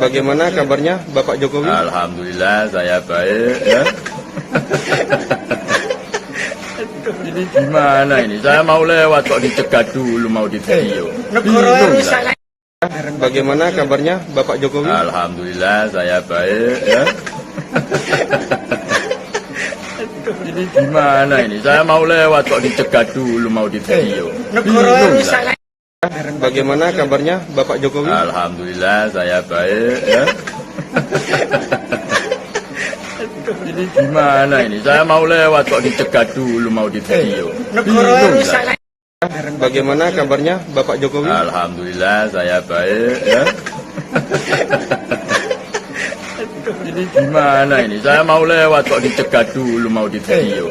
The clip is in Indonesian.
Bagaimana kabarnya Bapak Jokowi? Alhamdulillah saya baik ya. Ini gimana ini? Saya mau lewat kok dicegat dulu mau di video. Bagaimana kabarnya Bapak Jokowi? Alhamdulillah saya baik ya. Ini gimana ini? Saya mau lewat kok dicegat dulu mau di video. Bagaimana kabarnya Bapak Jokowi? Alhamdulillah saya baik ya. Ini gimana ini? Saya mau lewat kok dicegat dulu mau di video. Bagaimana kabarnya Bapak Jokowi? Alhamdulillah saya baik ya. Ini gimana ini? Saya mau lewat kok dicegat dulu mau di video.